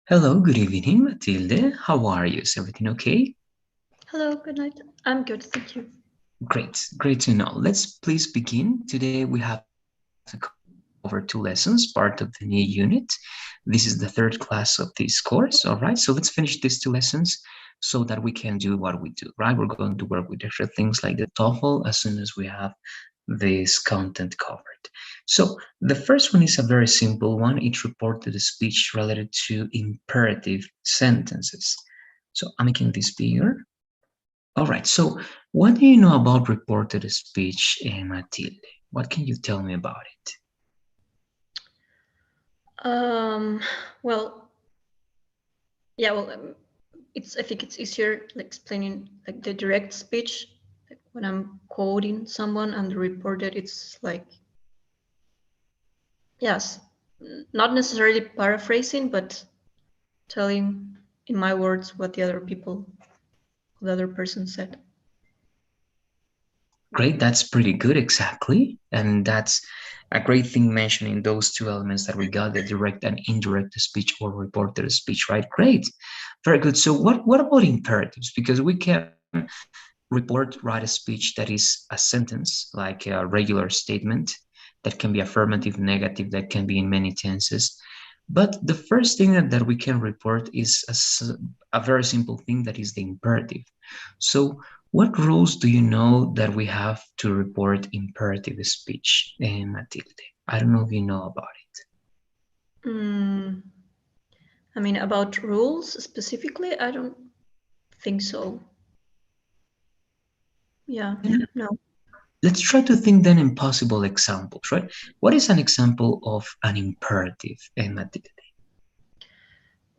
Hello, good evening, Matilde. How are you? Is everything okay? Hello, good night. I'm good, thank you. Great to know. Let's please begin. Today we have to cover two lessons, part of the new unit. This is the third class of this course, all right? So let's finish these two lessons so that we can do what we do, right? We're going to work with different things like the TOEFL as soon as we have this content covered. So the first one is a very simple one. It reported a speech related to imperative sentences. So I'm making this bigger. All right. So, what do you know about reported speech, Matilde? What can you tell me about it? Um, well, yeah, well, I think it's easier like explaining like the direct speech, like when I'm quoting someone, and the reported, it's like, yes, not necessarily paraphrasing, but telling in my words what the other person said. Great. That's pretty good. Exactly. And that's a great thing mentioning those two elements that we got, the direct and indirect speech or reported speech, right? Great. Very good. So, what about imperatives? Because we can report, write a speech that is a sentence, like a regular statement that can be affirmative, negative, that can be in many tenses. But the first thing that we can report is a very simple thing that is the imperative. So, what rules do you know that we have to report imperative speech, Matilde? I don't know if you know about Mm, I mean, about rules specifically, I don't think so. Yeah, it. no. Let's try to think then in possible examples, right? What is an example of an imperative, Matilde?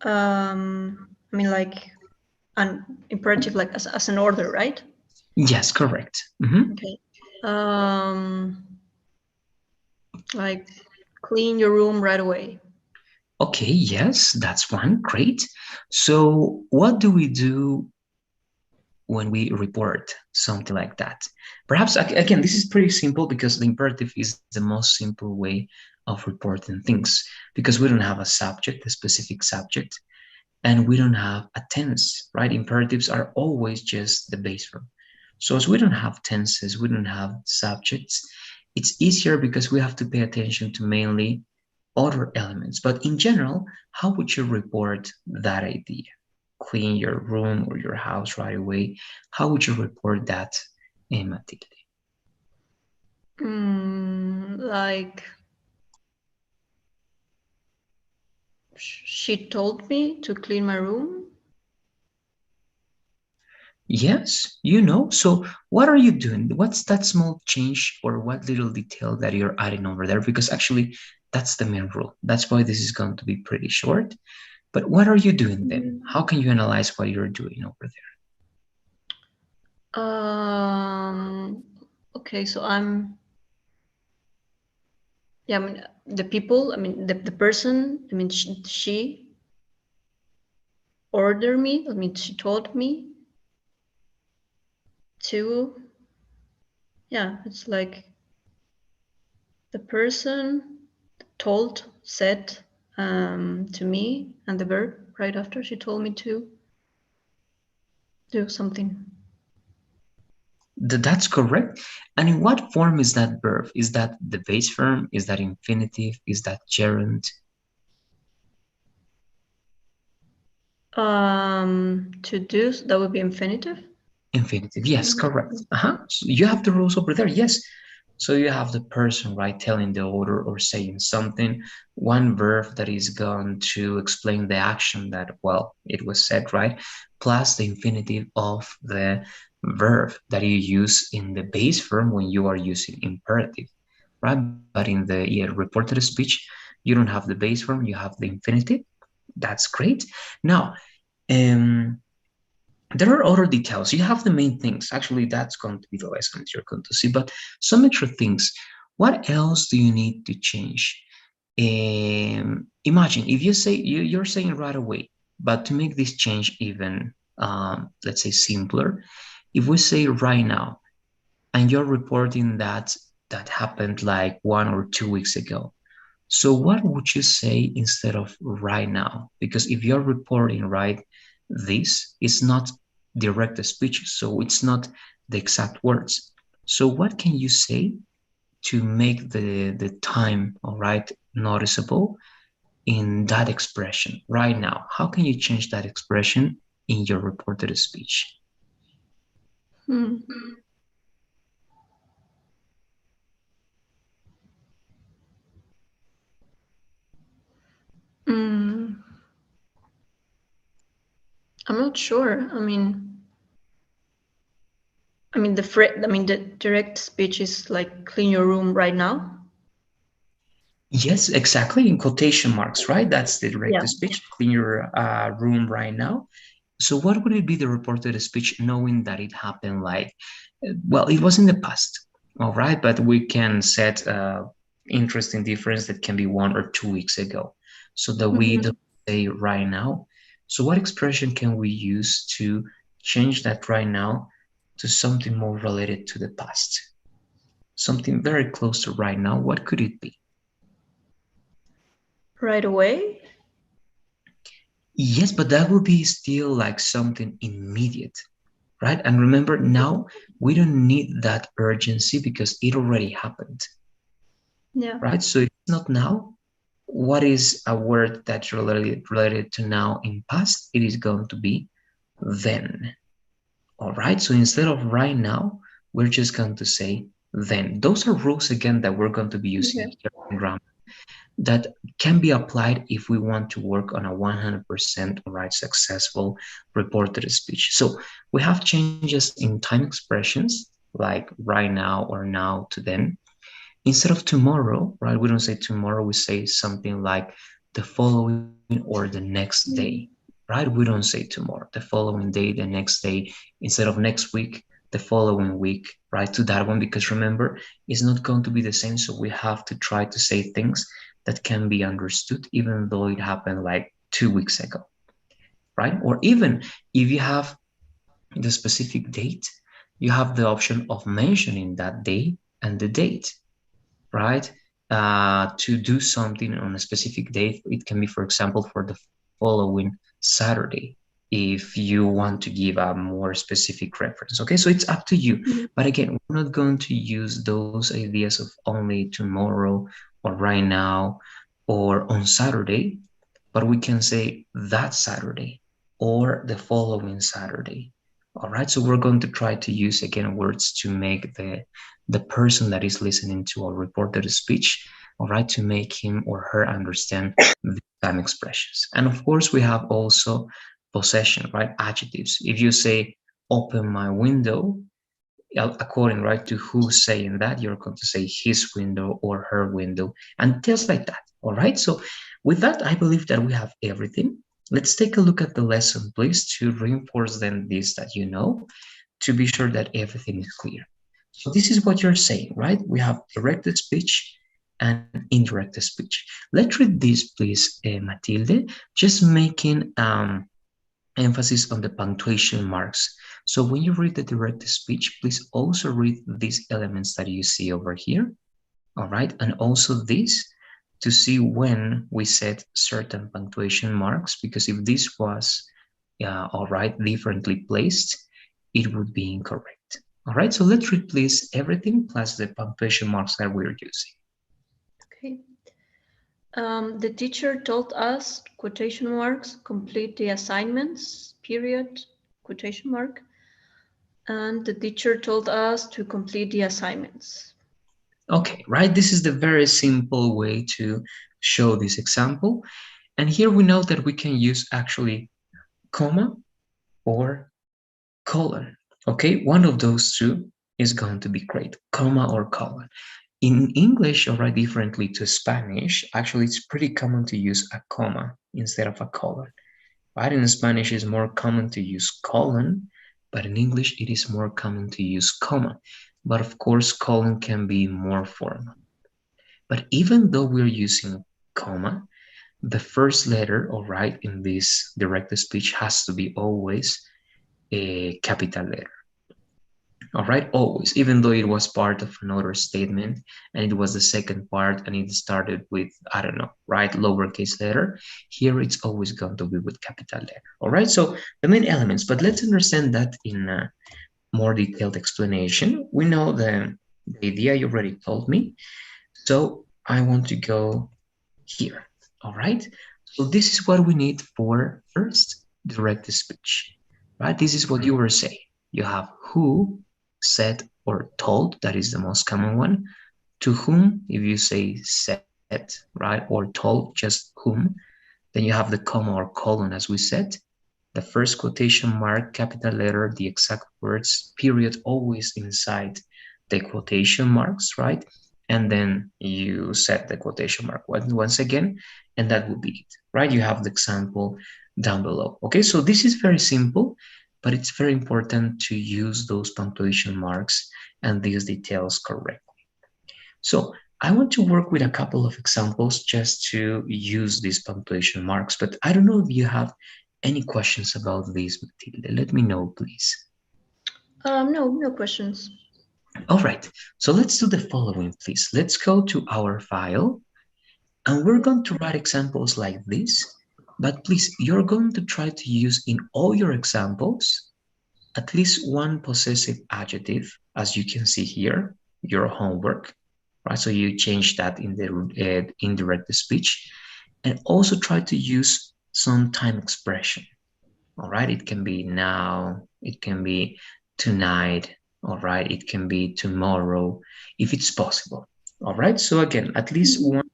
I mean, like an imperative, like as an order, right? Yes, correct. Okay. Like clean your room right away. Okay, yes, that's one. Great. So, what do we do when we report something like that? Perhaps, again, this is pretty simple because the imperative is the most simple way of reporting things because we don't have a subject, a specific subject, and we don't have a tense, right? Imperatives are always just the base form. So, as we don't have tenses, we don't have subjects, it's easier because we have to pay attention to mainly other elements. But in general, how would you report that idea? Clean your room or your house right away. How would you report that, Matilde? Like she told me to clean my room. Yes, you know. So, what are you doing? What's that small change or what little detail that you're adding over there? Because actually, that's the main rule. That's why this is going to be pretty short. But what are you doing then? How Mm, can you analyze what you're doing over there? Um, okay, so yeah, I mean, the people, I mean, the person, I mean, she ordered me, I mean, she told me to, yeah, it's like the person said to me, and the verb right after she told me to do something. That's correct. And in what form is that verb? Is that the base form? Is that infinitive? Is that gerund? To do, so that would be infinitive. Infinitive. Yes, correct. So you have the rules over there. Yes. So you have the person, right, telling the order or saying something, one verb that is going to explain the action that, well, it was said, right, plus the infinitive of the verb that you use in the base form when you are using imperative, right? But in the reported speech, you don't have the base form, you have the infinitive. That's great. Now, um, there are other details. You have the main things. Actually, that's going to be the lesson that you're going to see, but some extra things. What else do you need to change? Imagine if you say you're saying right away, but to make this change even, let's say, simpler, if we say right now, and you're reporting that that happened like 1 or 2 weeks ago, So what would you say instead of right now? Because if you're reporting right, this is not direct speech, so it's not the exact words. So what can you say to make the time, all right, noticeable in that expression right now? How can you change that expression in your reported speech? Hmm. Mm, I'm not sure. The direct speech is like clean your room right now. Yes, exactly, in quotation marks, right? That's the Yeah. direct speech. Clean your room right now. So what would it be the reported speech knowing that it happened like, well, it was in the past, all right, but we can set interesting difference that can be 1 or 2 weeks ago so that we Mhm. don't say right now. So what expression can we use to change that right now to something more related to the past? Something very close to right now. What could it be? Right away. Yes, but that would be still like something immediate, right? And remember, now we don't need that urgency because it already happened, Yeah. right? So if it's not now, what is a word that's related to now in past? It is going to be then. All right. So instead of right now, we're just going to say then. Those are rules again that we're going to be using Okay. here in grammar that can be applied if we want to work on a 100% right successful reported speech. So we have changes in time expressions like right now or now to then. Instead of tomorrow, right? We don't say tomorrow, we say something like the following or the next day, Mm. right? We don't say tomorrow, the following day, the next day, instead of next week, the following week, right? To that one, because remember, it's not going to be the same. So we have to try to say things that can be understood, even though it happened like 2 weeks ago, right? Or even if you have the specific date, you have the option of mentioning that day and the date, right? To do something on a specific date. It can be, for example, for the following Saturday, if you want to give a more specific reference. Okay, so it's up to you. Mhm. But again, we're not going to use those ideas of only tomorrow or right now or on Saturday, but we can say that Saturday or the following Saturday. All right, so we're going to try to use again words to make the person that is listening to our reported speech, all right, to make him or her understand the time expressions. And of course, we have also possession, right? Adjectives. If you say, open my window, according right to who's saying that, you're going to say his window or her window and things like that. All right, so with that, I believe that we have everything. Let's take a look at the lesson, please, to reinforce then this that you know, to be sure that everything is clear. So this is what you're saying, right? We have direct speech and indirect speech. Let's read this, please, Matilde, just making emphasis on the punctuation marks. So when you read the direct speech, please also read these elements that you see over here, all right? And also this to see when we set certain punctuation marks, because if this was, all right, differently placed, it would be incorrect. All right, so let's read please everything plus the punctuation marks that we're using. Okay. The teacher told us, quotation marks, complete the assignments, period, quotation mark. And the teacher told us to complete the assignments. Okay, right, this is the very simple way to show this example. And here we know that we can use actually comma or colon. Okay, one of those two is going to be great, comma or colon. In English, or right differently to Spanish, actually it's pretty common to use a comma instead of a colon. Right? In Spanish, it's more common to use colon, but in English, it is more common to use comma. But of course, colon can be more formal. But even though we're using comma, the first letter, all right, in this direct speech has to be always a capital letter. All right, always, even though it was part of another statement and it was the second part and it started with, I don't know, right, lowercase letter, here it's always going to be with capital letter. All right, so the main elements, but let's understand that in a more detailed explanation. We know the idea you already told me, so I want to go here. All right, so this is what we need for first direct speech, right? This is what you were saying. You have who, said, or told. That is the most common one. To whom, if you say said, right, or told, just whom, then you have the comma or colon, as we said, the first quotation mark, capital letter, the exact words, period, always inside the quotation marks, right? And then you set the quotation mark once again, and that will be it, right? You have the example down below. Okay, so this is very simple, but it's very important to use those punctuation marks and these details correctly. So I want to work with a couple of examples just to use these punctuation marks, but I don't know if you have any questions about this, Matilde. Let me know, please. No, no questions. All right, so let's do the following, please. Let's go to our file, and we're going to write examples like this, but please, you're going to try to use in all your examples at least one possessive adjective, as you can see here, your homework, right? So you change that in the indirect speech, and also try to use some time expression. All right, it can be now, it can be tonight, all right, it can be tomorrow, if it's possible. All right, so again, at least Mhm. one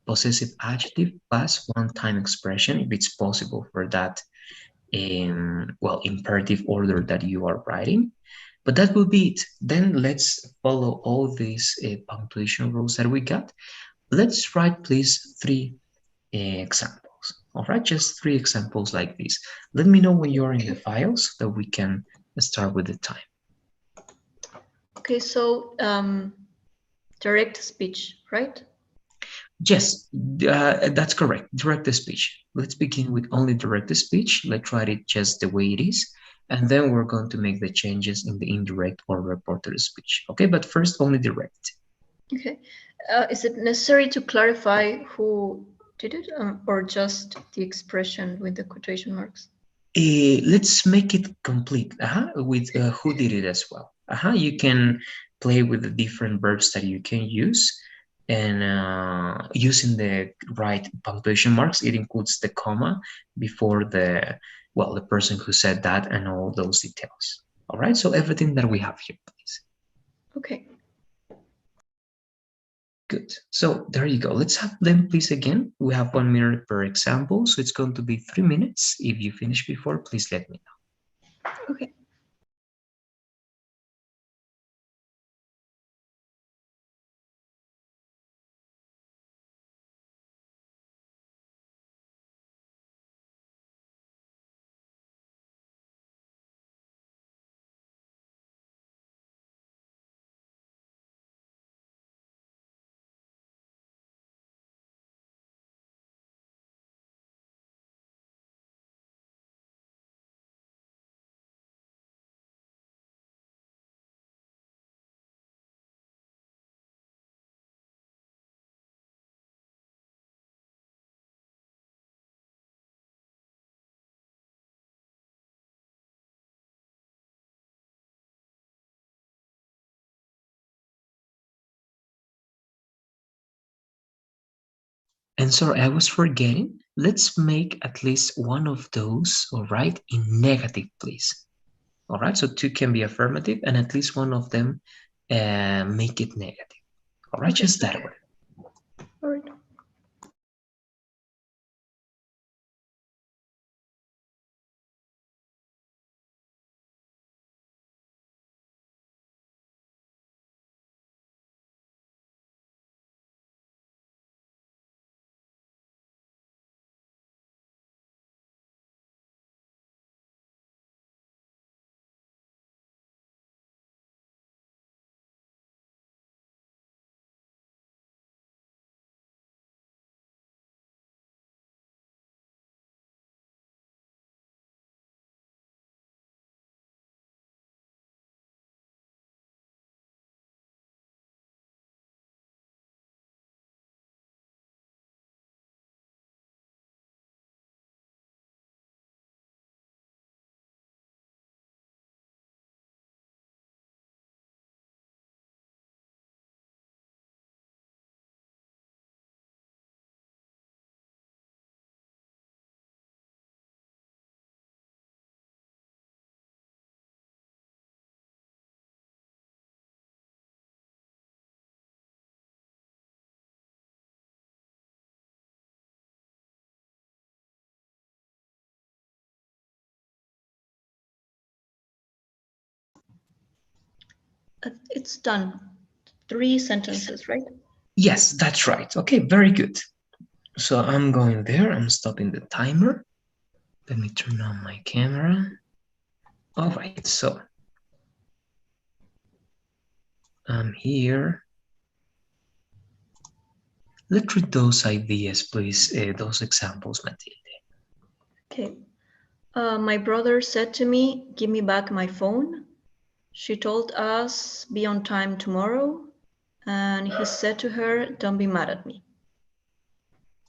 possessive adjective plus one time expression if it's possible for that well, imperative order that you are writing. But that will be it. Then let's follow all these punctuation rules that we got. Let's write, please, three examples. All right, just three examples like this. Let me know when you're in the file so that we can start with the time. Okay, so direct speech, right? Yes, that's correct. Direct speech. Let's begin with only direct speech. Let's write it just the way it is. And then we're going to make the changes in the indirect or reported speech. Okay, but first only direct. Okay. Is it necessary to clarify who did it, or just the expression with the quotation marks? Let's make it complete with who did it as well. You can play with the different verbs that you can use and using the right punctuation marks. It includes the comma before the, well, the person who said that and all those details. All right, so everything that we have here, please. Okay. Good. So there you go. Let's have them, please, again. We have 1 minute per example, so it's going to be 3 minutes. If you finish before, please let me know. Okay. And sorry, I was forgetting. Let's make at least one of those, all right, in negative, please. All right, so two can be affirmative, and at least one of them make it negative. All right, Okay. just that one. All right. It's done. 3 sentences, right? Yes, that's right. Okay, very good. So I'm going there. I'm stopping the timer. Let me turn on my camera. All right, so I'm here. Let's read those ideas, please, those examples, Matilde. Okay. My brother said to me, "Give me back my phone." She told us, "Be on time tomorrow." And he said to her, "Don't be mad at me."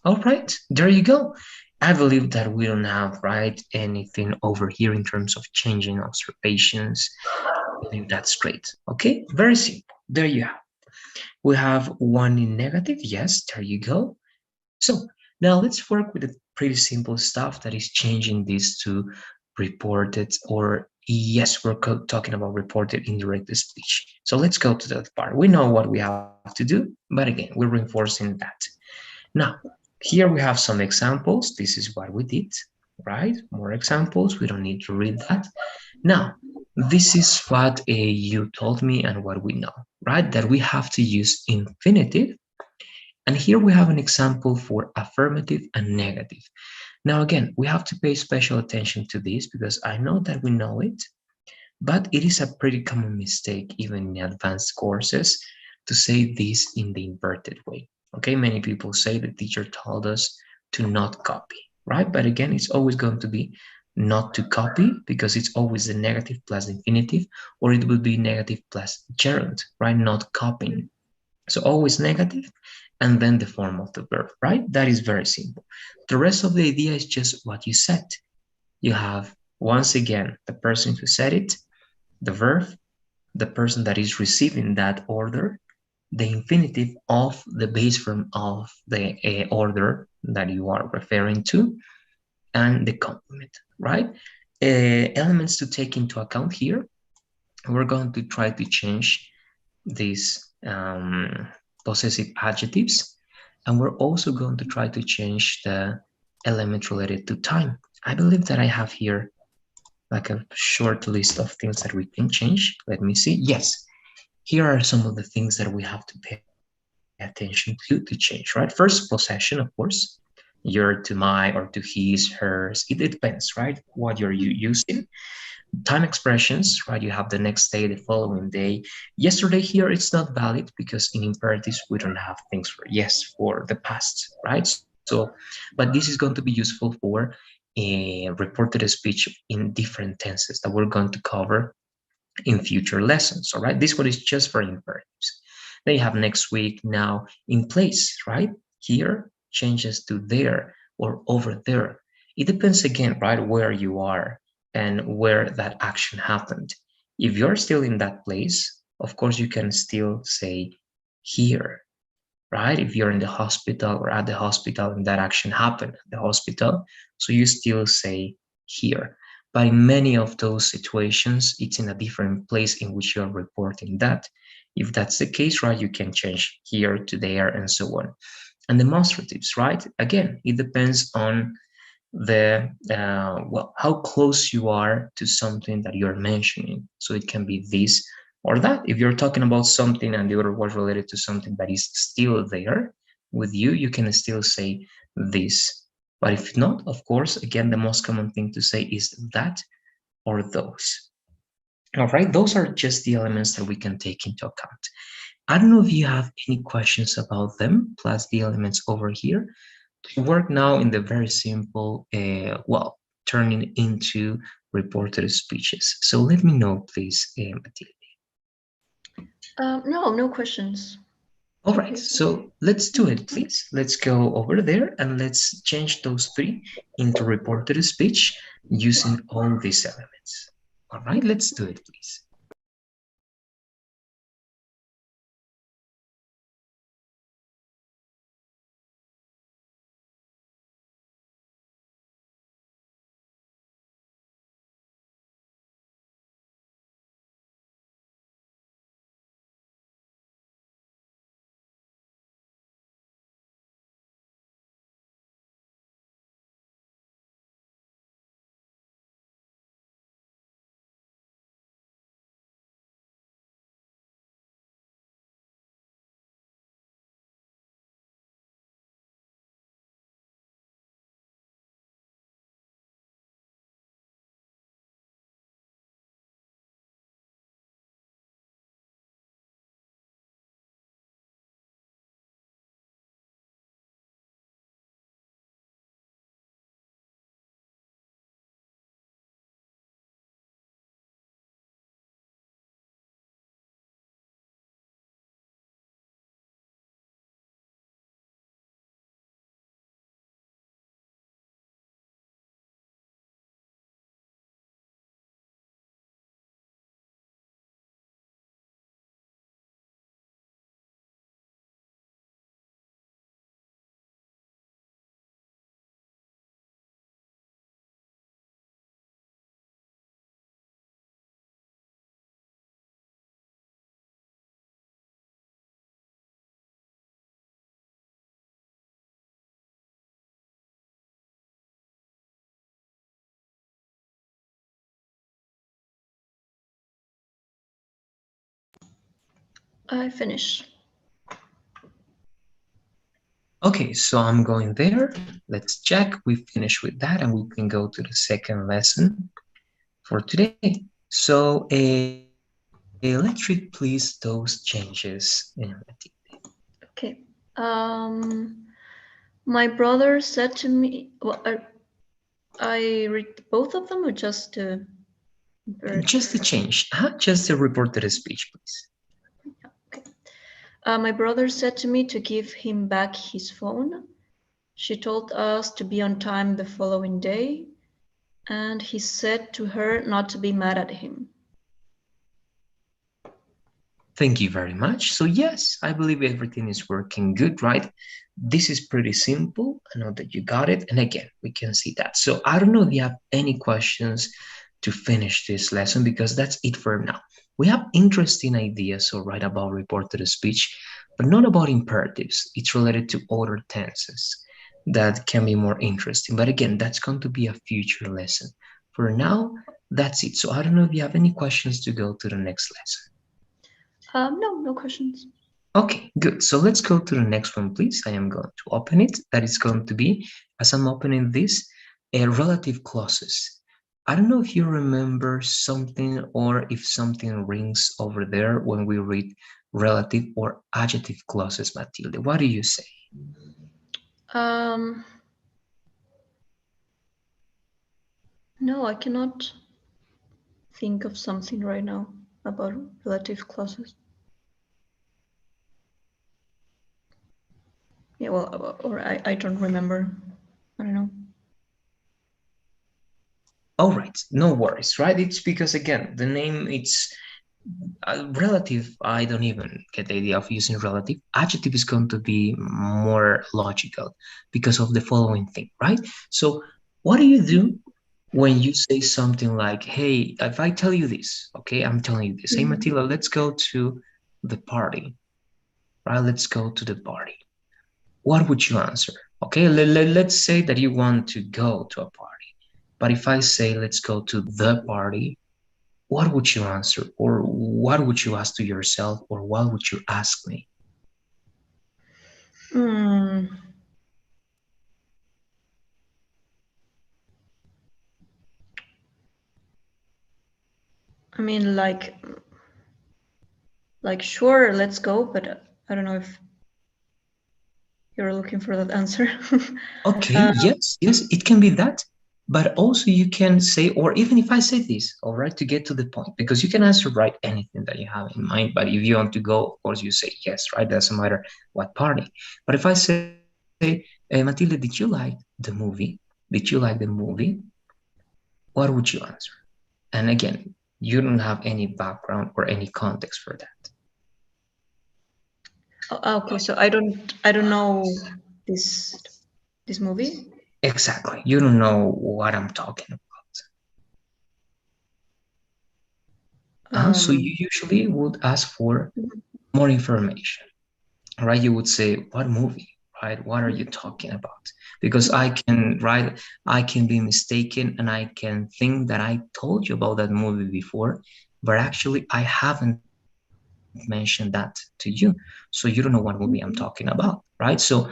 All right, there you go. I believe that we don't have, right, anything over here in terms of changing observations. I believe that's great. Okay, very simple. There you have. We have one in negative. Yes, there you go. So now let's work with the pretty simple stuff that is changing this to reported, or yes, we're talking about reported indirect speech. So let's go to that part. We know what we have to do, but again, we're reinforcing that. Now, here we have some examples. This is what we did, right? More examples. We don't need to read that. Now, this is what you told me and what we know, right? That we have to use infinitive. And here we have an example for affirmative and negative. Now, again, we have to pay special attention to this because I know that we know it, but it is a pretty common mistake, even in advanced courses, to say this in the inverted way. Okay, many people say the teacher told us to not copy, right? But again, it's always going to be not to copy because it's always the negative plus infinitive, or it will be negative plus gerund, right? Not copying. So always negative and then the form of the verb, right? That is very simple. The rest of the idea is just what you said. You have, once again, the person who said it, the verb, the person that is receiving that order, the infinitive of the base form of the order that you are referring to, and the complement, right? Elements to take into account here. We're going to try to change these possessive adjectives, and we're also going to try to change the element related to time. I believe that I have here like a short list of things that we can change. Let me see. Yes, here are some of the things that we have to pay attention to change, right? First, possession, of course. Your, to my, or to his, hers. It depends, right? What you're using. Time expressions, right? You have the next day, the following day. Yesterday here, it's not valid because in imperatives, we don't have things for yes, for the past, right? So, but this is going to be useful for a reported speech in different tenses that we're going to cover in future lessons. All right, this one is just for imperatives. Then you have next week, now, in place, right? Here changes to there or over there. It depends again, right, where you are and where that action happened. If you're still in that place, of course you can still say here, right? If you're in the hospital or at the hospital and that action happened at the hospital, so you still say here. But in many of those situations, it's in a different place in which you're reporting that. If that's the case, right, you can change here to there and so on. And demonstratives, right? Again, it depends on the well, how close you are to something that you're mentioning. So it can be this or that. If you're talking about something and the other was related to something that is still there with you, you can still say this. But if not, of course, again, the most common thing to say is that or those. All right, those are just the elements that we can take into account. I don't know if you have any questions about them, plus the elements over here. To work now in the very simple, well, turning into reported speeches. So let me know, please, Matilde. No, no questions. All It's right, okay. so let's do it, please. Let's go over there and let's change those three into reported speech using all these elements. All right, let's do it, please. I finish. Okay, so I'm going there. Let's check. We finished with that and we can go to the second lesson for today. So let's read please those changes. Okay. My brother said to me, well, I read both of them or just Just the change, just the reported speech, please. okay. My brother said to me to give him back his phone. She told us to be on time the following day, and he said to her not to be mad at him. Thank you very much. So yes, I believe everything is working good, right? This is pretty simple. I know that you got it. And again, we can see that. So I don't know if you have any questions to finish this lesson because that's it for now. We have interesting ideas, all right, about reported speech, but not about imperatives. It's related to other tenses that can be more interesting. But again, that's going to be a future lesson. For now, that's it. So I don't know if you have any questions to go to the next lesson. No questions. Okay, good. So let's go to the next one, please. I am going to open it. That is going to be, as I'm opening this, relative clauses. I don't know if you remember something or if something rings over there when we read relative or adjective clauses, Matilde. What do you say? No, I cannot think of something right now about relative clauses. Yeah, well, or I don't remember. I don't know. All right, no worries, right? It's because again, the name it's relative. I don't even get the idea of using relative. Adjective is going to be more logical because of the following thing, right? So, what do you do when you say something like, "Hey, if I tell you this, okay, I'm telling you this. Hey, Matilda, let's go to the party, right? Let's go to the party." What would you answer? Okay, let's say that you want to go to a party, but if I say, "Let's go to the party," what would you answer? Or what would you ask to yourself? Or what would you ask me? Hmm. I mean, like sure, let's go, but I don't know if you're looking for that answer. Okay, uh, yes, it can be that. But also you can say, or even if I say this, all right, to get to the point, because you can answer right anything that you have in mind. But if you want to go, of course, you say yes, right? Doesn't matter what party. But if I say, Matilda, did you like the movie? Did you like the movie? What would you answer? And again, you don't have any background or any context for that. okay, so I don't know this movie. Exactly. You don't know what I'm talking about. So Um, you usually would ask for more information, right? You would say, what movie, right? What are you talking about? Because yeah. I can be mistaken and I can think that I told you about that movie before, but actually I haven't mentioned that to you. So you don't know what movie I'm talking about, right? So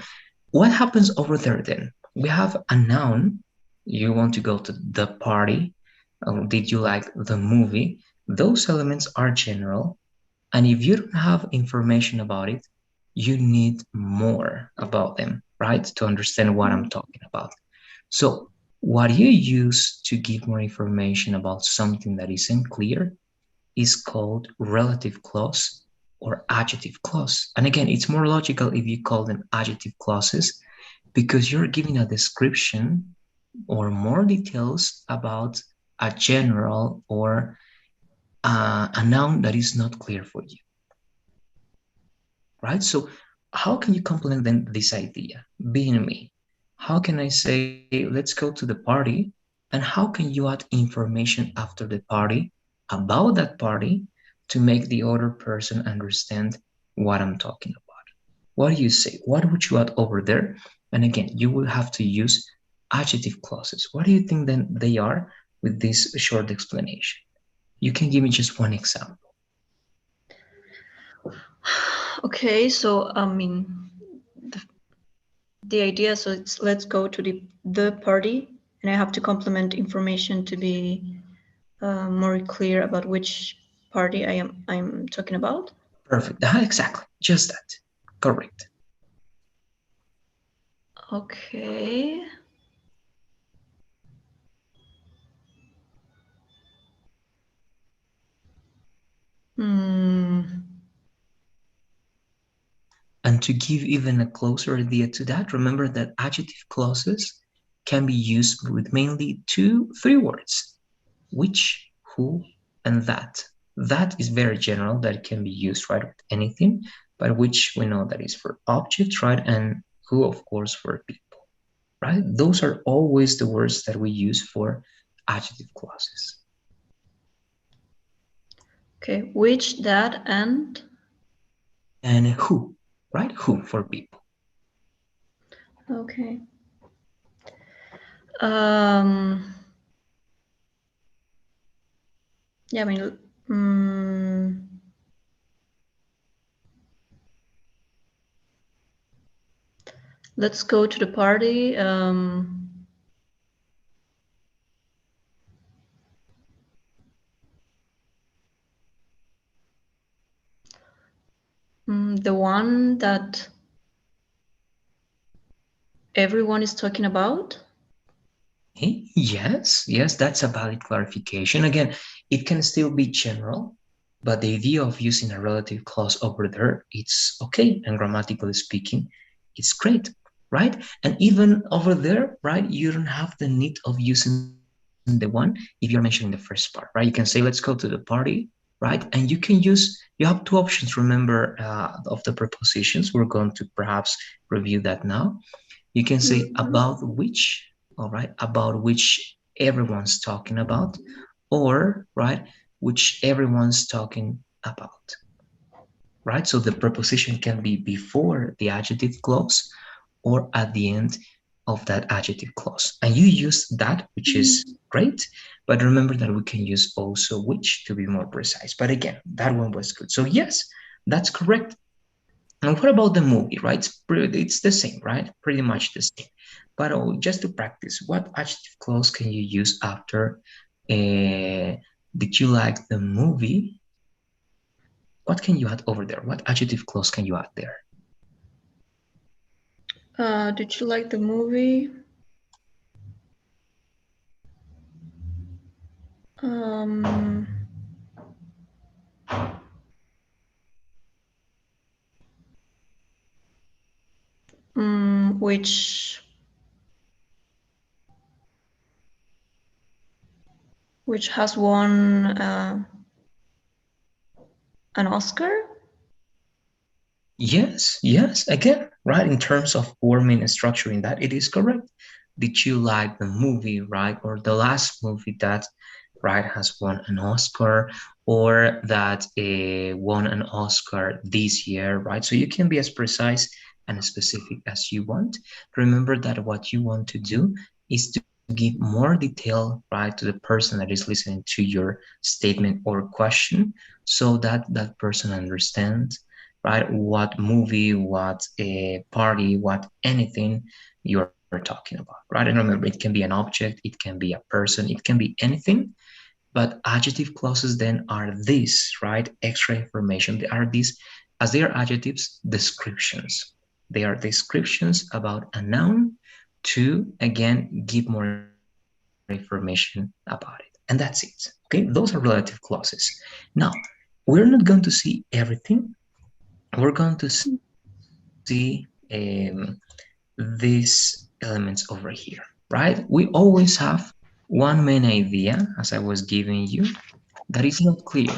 what happens over there then? We have a noun. You want to go to the party. Did you like the movie? Those elements are general. And if you don't have information about it, you need more about them, right? To understand what I'm talking about. So, what you use to give more information about something that isn't clear is called relative clause or adjective clause. And again, it's more logical if you call them adjective clauses because you're giving a description or more details about a general or a noun that is not clear for you, right? So how can you complement then this idea, being me? How can I say, let's go to the party? And how can you add information after the party about that party to make the other person understand what I'm talking about? What do you say? What would you add over there? And again, you will have to use adjective clauses. What do you think then they are with this short explanation? You can give me just one example. Okay, so I mean, the idea, so it's let's go to the party, and I have to complement information to be more clear about which party I'm talking about. Perfect. Exactly. Just that. Correct. Okay. Hmm. And to give even a closer idea to that, remember that adjective clauses can be used with mainly three words: which, who, and that. That is very general, that can be used right with anything, but which we know that is for objects, right? And who, of course, for people, right? Those are always the words that we use for adjective clauses. Okay, which, that, and And who, right? Who for people. okay. Um. Yeah, I mean, let's go to the party. The one that everyone is talking about. Yes, yes, that's a valid clarification. Again, it can still be general, but the idea of using a relative clause over there, it's okay. And grammatically speaking, it's great, right? And even over there, right, you don't have the need of using the one if you're mentioning the first part, right? You can say, let's go to the party, right? And you can use, you have two options, remember, of the prepositions. We're going to perhaps review that now. You can say about which, all right, about which everyone's talking about, or, right, which everyone's talking about, right? So the preposition can be before the adjective clause or at the end of that adjective clause. And you use that, which is great, but remember that we can use also which to be more precise. But again, that one was good. So yes, that's correct. And what about the movie, right? It's the same, right? Pretty much the same. But just to practice, what adjective clause can you use after did you like the movie? What can you add over there? What adjective clause can you add there? Did you like the movie? Um, which has won an Oscar? Yes, yes, again, right? In terms of forming and structuring that, it is correct. Did you like the movie, right? Or the last movie that, right, has won an Oscar, or that won an Oscar this year, right? So you can be as precise and as specific as you want. Remember that what you want to do is to give more detail, right, to the person that is listening to your statement or question, so that that person understands, right? What movie, what a party, what anything you're talking about, right? And remember, it can be an object, it can be a person, it can be anything. But adjective clauses then are this, right? Extra information. They are these, as they are adjectives, descriptions. They are descriptions about a noun to, again, give more information about it. And that's it. Okay, those are relative clauses. Now, we're not going to see everything. We're going to see these elements over here, right? We always have one main idea, as I was giving you, that is not clear.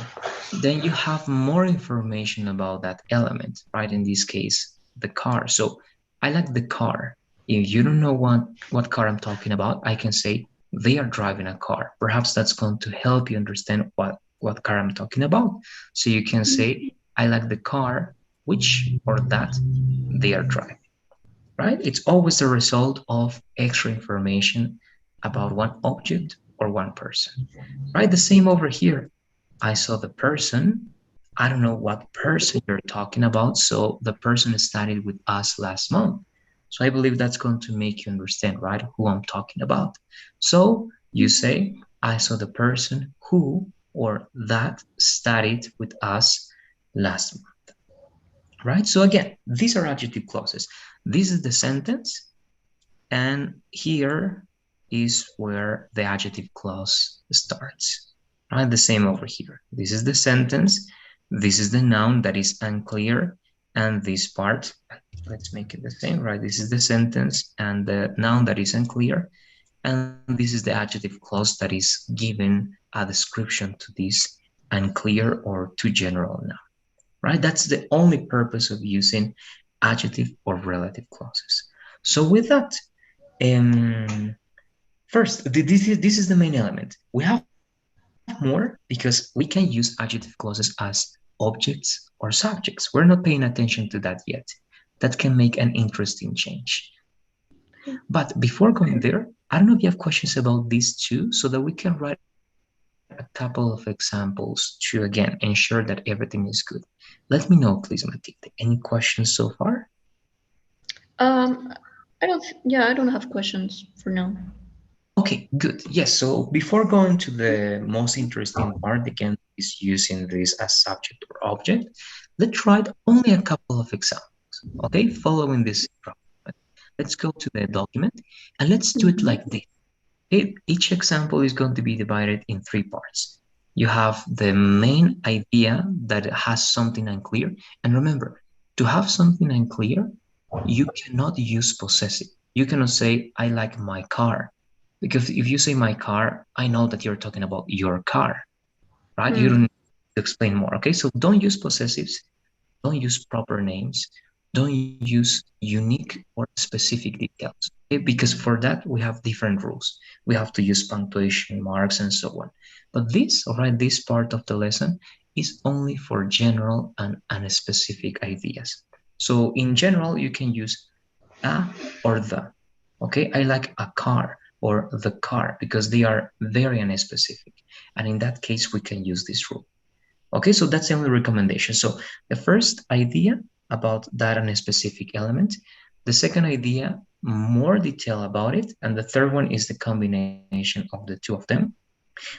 Then you have more information about that element, right? In this case, the car. So I like the car. If you don't know what car I'm talking about, I can say they are driving a car. Perhaps that's going to help you understand what car I'm talking about. So you can say I like the car which or that they are driving, right? It's always the result of extra information about one object or one person, right? The same over here. I saw the person, I don't know what person you're talking about. So the person studied with us last month. So I believe that's going to make you understand, right, who I'm talking about. So you say, I saw the person who or that studied with us last month, right? So again, these are adjective clauses. This is the sentence, and here is where the adjective clause starts, right? The same over here. This is the sentence. This is the noun that is unclear. And this part, let's make it the same, right? This is the sentence and the noun that is unclear. And this is the adjective clause that is giving a description to this unclear or too general noun, right? That's the only purpose of using adjective or relative clauses. So with that, um, first, this is the main element. We have more because we can use adjective clauses as objects or subjects. We're not paying attention to that yet. That can make an interesting change. But before going there, I don't know if you have questions about these two so that we can write a couple of examples to again ensure that everything is good. Let me know, please, Matilde. Any questions so far? Um, yeah, I don't have questions for now. Okay, good. Yes, so before going to the most interesting part, again, is using this as subject or object, let's try only a couple of examples, okay, following this problem. Let's go to the document and let's do it like this. Each example is going to be divided in three parts. You have the main idea that has something unclear. And remember, to have something unclear, you cannot use possessive. You cannot say, I like my car. Because if you say my car, I know that you're talking about your car, right? You don't Hmm. need to explain more. Okay, so don't use possessives, don't use proper names, don't use unique or specific details, okay? Because for that we have different rules. We have to use punctuation marks and so on. But this, all right, this part of the lesson is only for general and unspecific ideas. So in general, you can use a or the. Okay, I like a car or the car because they are very unspecific. And in that case, we can use this rule. Okay, so that's the only recommendation. So the first idea about that and a specific element, the second idea, more detail about it, and the third one is the combination of the two of them.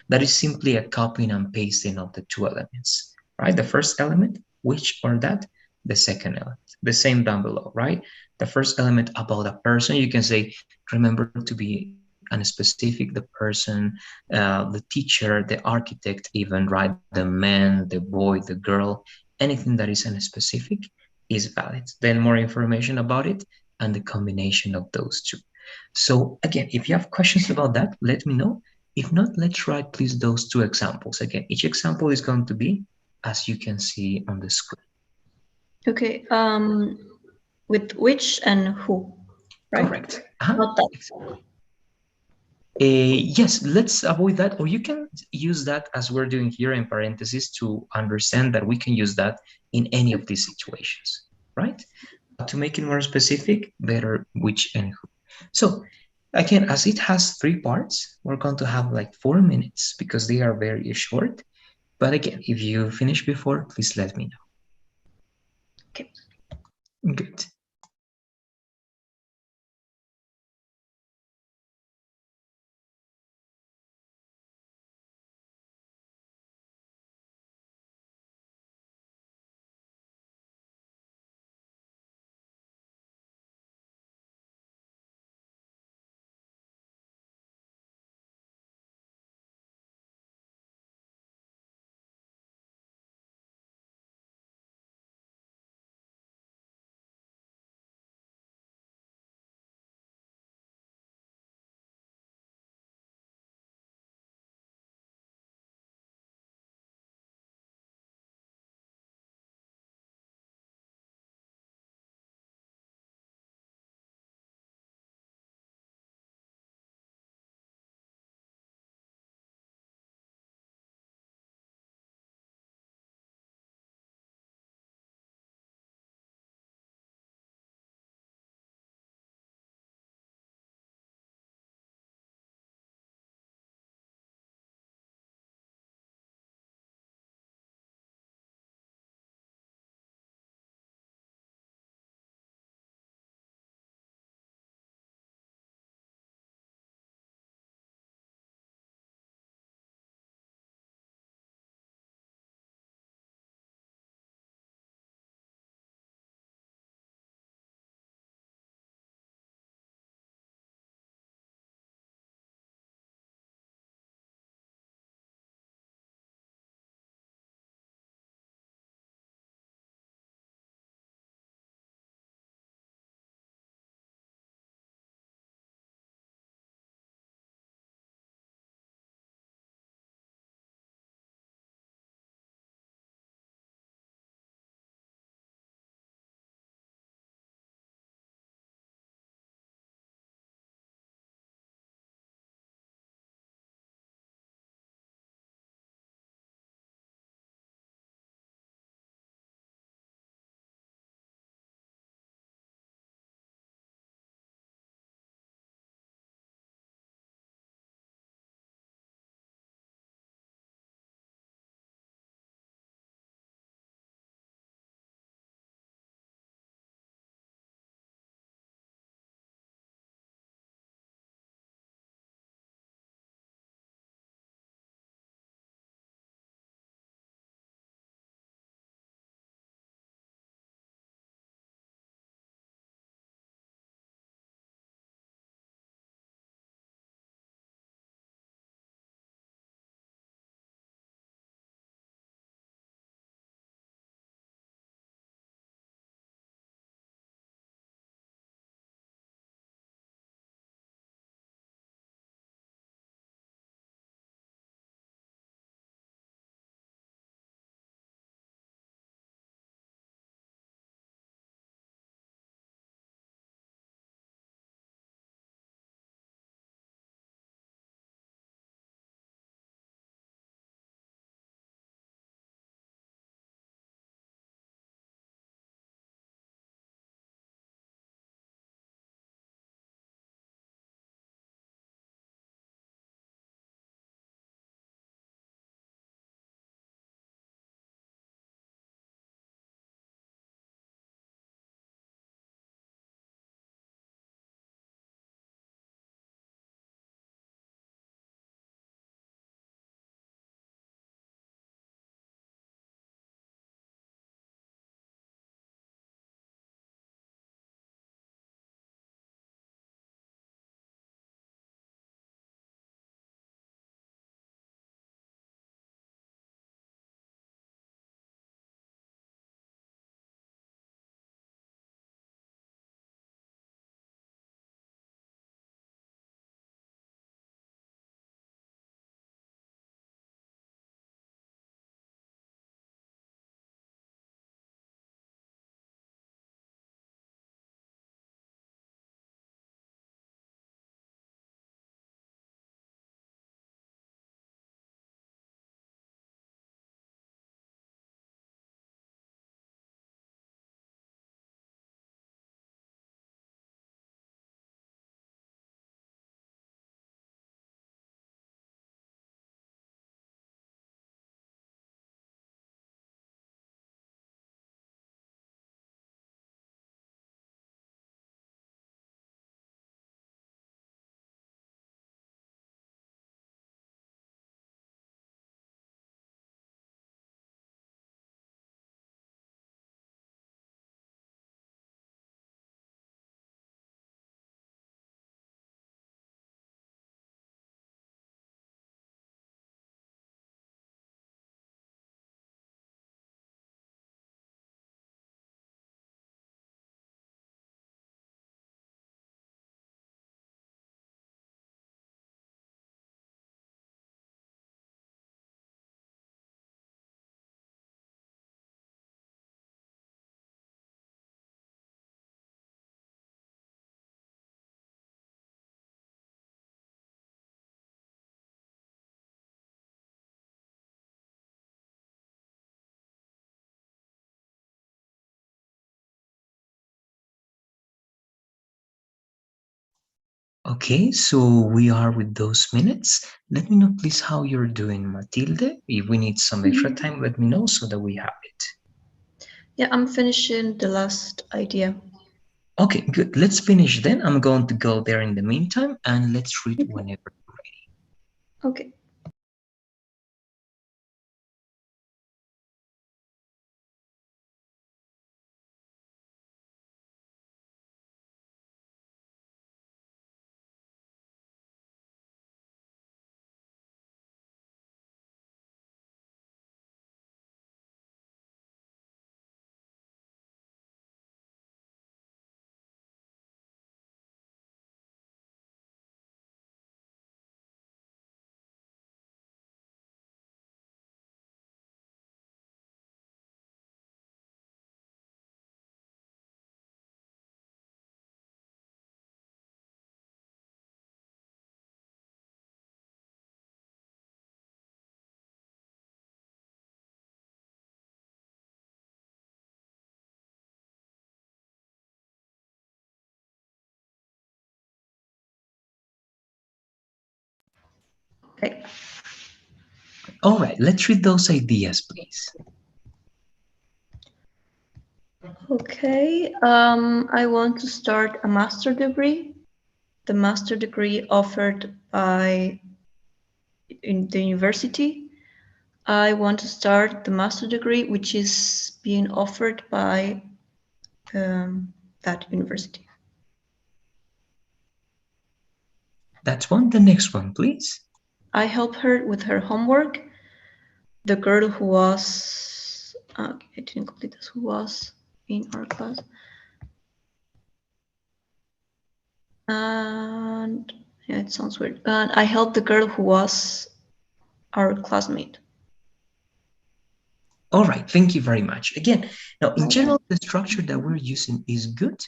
That is simply a copying and pasting of the two elements, right? The first element, which or that, the second element, the same down below, right? The first element about a person, you can say, remember to be unspecific, the person, the teacher, the architect, even, right? The man, the boy, the girl, anything that is unspecific is valid. Then more information about it and the combination of those two. So again, if you have questions about that, let me know. If not, let's write please those two examples. Again, each example is going to be as you can see on the screen. Okay. With which and who, right? Correct. Uh-huh. Not that. Yes, let's avoid that, or you can use that as we're doing here in parentheses to understand that we can use that in any of these situations, right? But to make it more specific, better which and who. So again, as it has three parts, we're going to have like 4 minutes because they are very short. But again, if you finish before, please let me Okay. know. Good. Okay, so we are with those minutes. Let me know, please, how you're doing, Matilde. If we need some extra Mhm. time, let me know so that we have it. Yeah, I'm finishing the last idea. Okay, good. Let's finish then. I'm going to go there in the meantime, and let's read Okay. whenever. Okay. Okay. All right, let's read those ideas, please. Okay. I want to start a master degree. The master degree offered by in the university. I want to start the master degree, which is being offered by that university. That's one. The next one, please. I help her with her homework. The girl who was, I didn't complete this, who was in our class. And yeah, it sounds weird. And I helped the girl who was our classmate. All right, thank you very much. Again, now in Okay. general, the structure that we're using is good,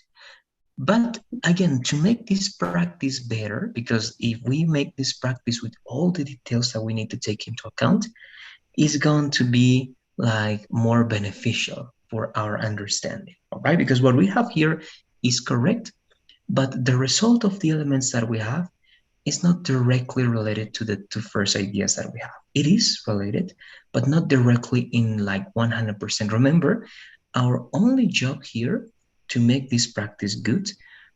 but again, to make this practice better, because if we make this practice with all the details that we need to take into account, is going to be like more beneficial for our understanding. All right, because what we have here is correct, but the result of the elements that we have is not directly related to the two first ideas that we have. It is related, but not directly in like 100%. Remember, our only job here to make this practice good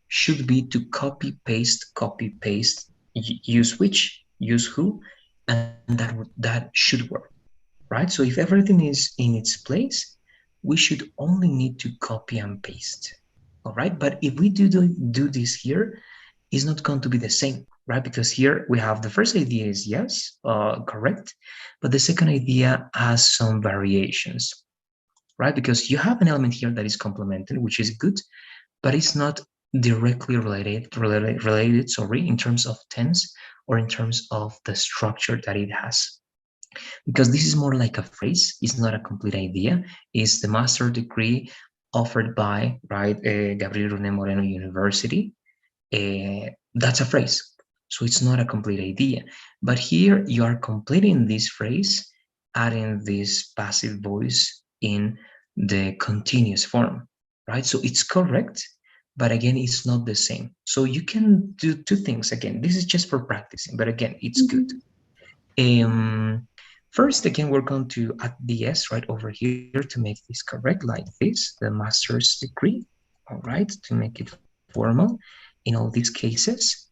should be to copy, paste, use which, use who, and that should work, right? So if everything is in its place, we should only need to copy and paste, all right? But if we do this here, it's not going to be the same, right? Because here we have the first idea is yes, correct, but the second idea has some variations, right? Because you have an element here that is complemented, which is good, but it's not directly related, sorry, in terms of tense or in terms of the structure that it has. Because this is more like a phrase, it's not a complete idea. It's the master degree offered by, right, Gabriel Rune Moreno University. That's a phrase. So it's not a complete idea. But here you are completing this phrase, adding this passive voice in the continuous form, right? So it's correct, but again, it's not the same. So you can do two things. Again, this is just for practicing, but again, it's good. Mhm. Um, First, again, we're going to add the S right over here to make this correct, like this, the master's degree, all right, to make it formal in all these cases.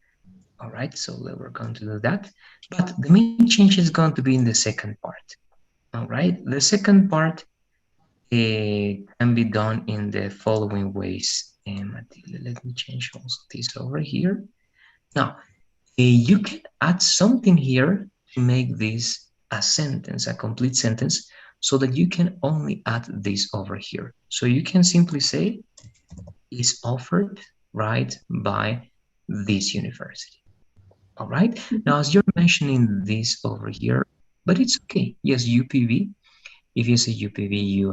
All right, so we're going to do that. But the main change is going to be in the second part. All right, the second part can be done in the following ways. Matilde, let me change also this over here. Now, you can add something here to make this a sentence, a complete sentence, so that you can only add this over here. So you can simply say, is offered, right, by this university. All right. Now, as you're mentioning this over here, but it's okay. Yes, UPV. If you say UPV,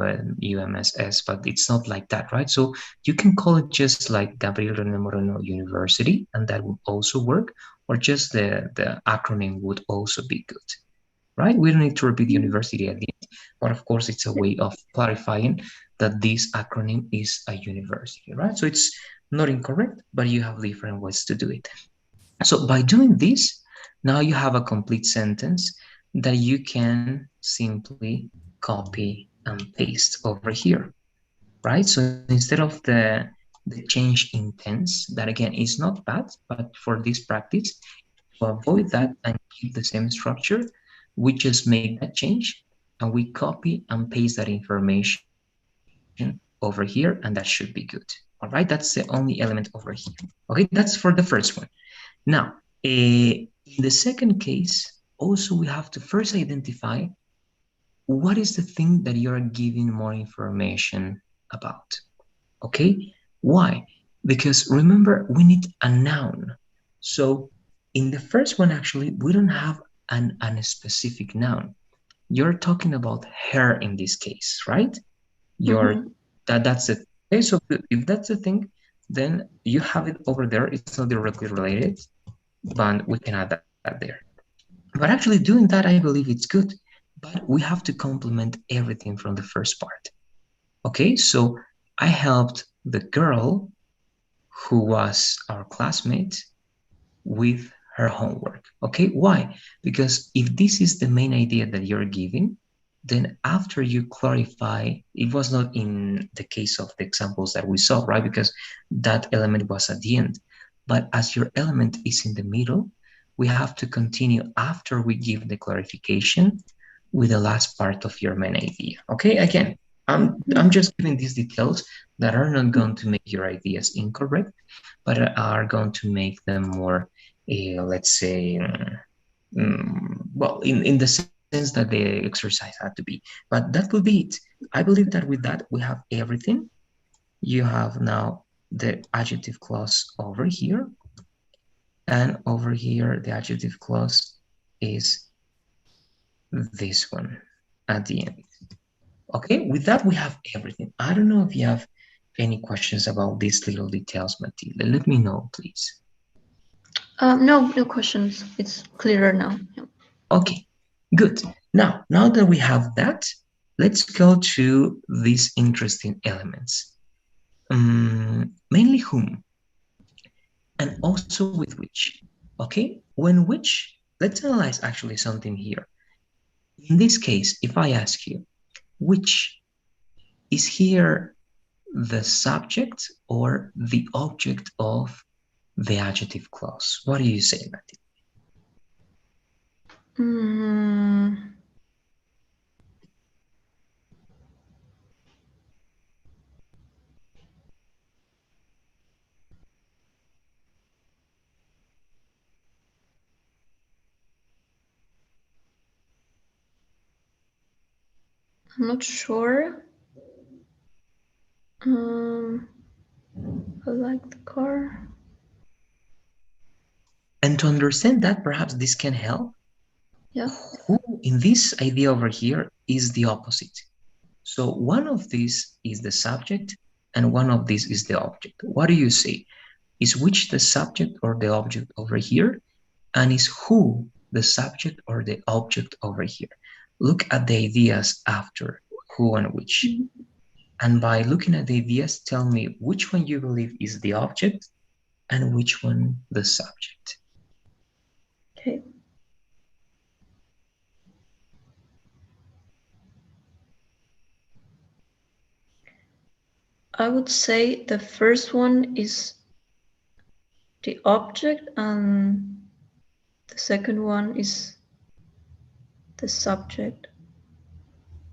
UMSS, but it's not like that, right? So you can call it just like Gabriel Rene Moreno University, and that would also work, or just the acronym would also be good, right? We don't need to repeat university at the end, but of course, it's a way of clarifying that this acronym is a university, right? So it's not incorrect, but you have different ways to do it. So by doing this, now you have a complete sentence that you can simply copy and paste over here, right? So instead of the change in tense, that again is not bad, but for this practice, to avoid that and keep the same structure, we just make that change and we copy and paste that information over here, and that should be good. All right, that's the only element over here. Okay, that's for the first one. Now, in the second case, also we have to first identify what is the thing that you're giving more information about. Okay, why? Because remember, we need a noun. So in the first one, actually, we don't have an specific noun. You're talking about her in this case, right? You're Mm-hmm. that's it. Okay, so if that's the thing, then you have it over there. It's not directly related, but we can add that there. But actually doing that, I believe it's good. But we have to complement everything from the first part. Okay, so I helped the girl who was our classmate with her homework. Okay, why? Because if this is the main idea that you're giving, then after you clarify, it was not in the case of the examples that we saw, right? Because that element was at the end. But as your element is in the middle, we have to continue after we give the clarification with the last part of your main idea. Okay, again, I'm just giving these details that are not going to make your ideas incorrect, but are going to make them more, let's say, well, in the sense that the exercise had to be. But that will be it. I believe that with that we have everything. You have now the adjective clause over here, and over here the adjective clause is this one at the end. Okay, with that we have everything. I don't know if you have any questions about these little details, Matilda. Let me know, please. No, no questions. It's clearer now. Yeah. Okay, good. Now that we have that, let's go to these interesting elements. Mainly whom, and also with which. Okay, when which, let's analyze actually something here. In this case, if I ask you, which is here the subject or the object of the adjective clause? What do you say, Matthew? Mm, I'm not sure. I like the car. And to understand that, perhaps this can help. Yeah. Who in this idea over here is the opposite? So one of these is the subject and one of these is the object. What do you say? Is which the subject or the object over here? And is who the subject or the object over here? Look at the ideas after who and which. Mhm. And by looking at the ideas, tell me which one you believe is the object and which one the subject. Okay. I would say the first one is the object, and the second one is the subject.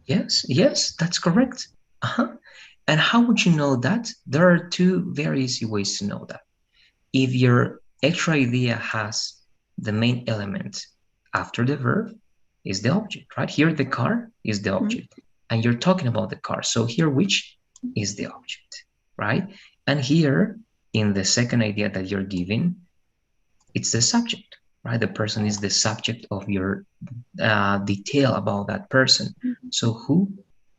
Yes, that's correct. Uh-huh. And how would you know that? There are two very easy ways to know that. If your extra idea has the main element after the verb is the object, right? Here the car is the Mhm. object, and you're talking about the car. So here which is the object, right? And here in the second idea that you're giving, it's the subject, right? The person is the subject of your detail about that person. So who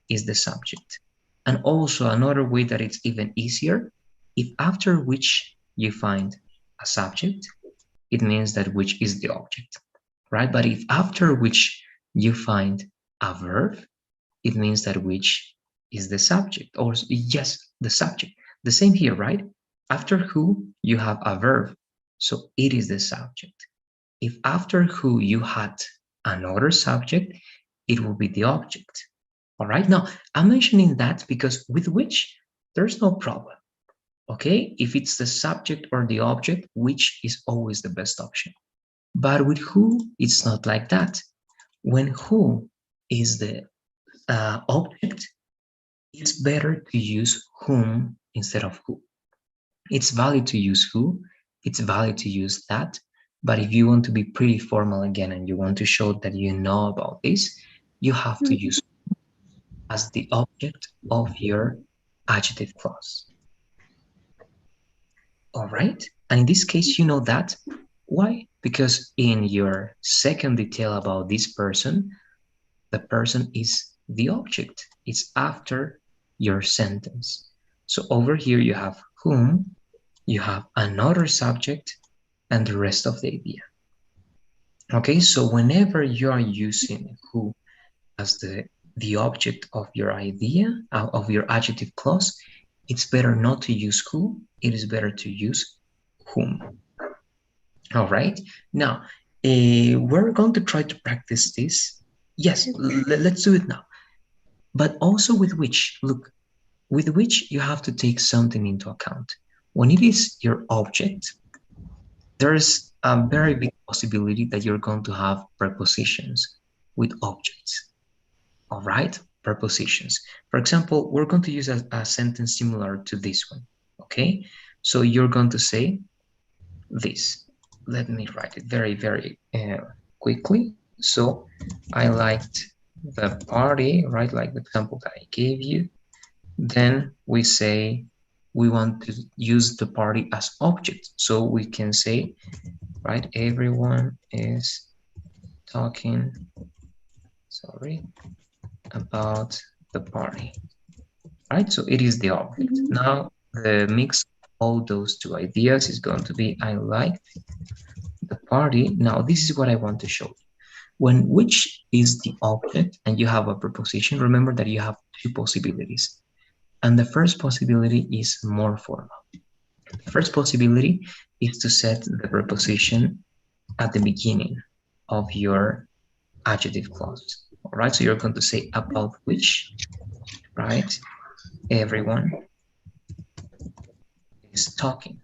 is the subject? And also another way that it's even easier, if after which you find a subject, it means that which is the object, right? But if after which you find a verb, it means that which is the subject, or yes, the subject. The same here, right? After who you have a verb, so it is the subject. If after who you had another subject, it will be the object. All right. Now, I'm mentioning that because with which there's no problem. Okay. If it's the subject or the object, which is always the best option. But with who, it's not like that. When who is the object, it's better to use whom instead of who. It's valid to use who, it's valid to use that, but if you want to be pretty formal again and you want to show that you know about this, you have to use as the object of your adjective clause. All right? And in this case, you know that. Why? Because in your second detail about this person, the person is the object. It's after your sentence. So over here you have whom, you have another subject, and the rest of the idea. Okay, so whenever you are using who as the object of your idea, of your adjective clause, it's better not to use who, it is better to use whom. All right, now we're going to try to practice this. Yes, let's do it now. But also with which, look, with which you have to take something into account. When it is your object, there's a very big possibility that you're going to have prepositions with objects. All right, prepositions. For example, we're going to use a sentence similar to this one. Okay, so you're going to say this. Let me write it very quickly. So I liked the party, right? Like the example that I gave you. Then we say we want to use the party as object. So we can say, right, everyone is talking, sorry, about the party, right? So it is the object. Now the mix of all those two ideas is going to be I like the party. Now this is what I want to show you. When which is the object and you have a preposition, remember that you have two possibilities. And the first possibility is more formal. The first possibility is to set the preposition at the beginning of your adjective clause. All right, so you're going to say about which, right? Everyone is talking.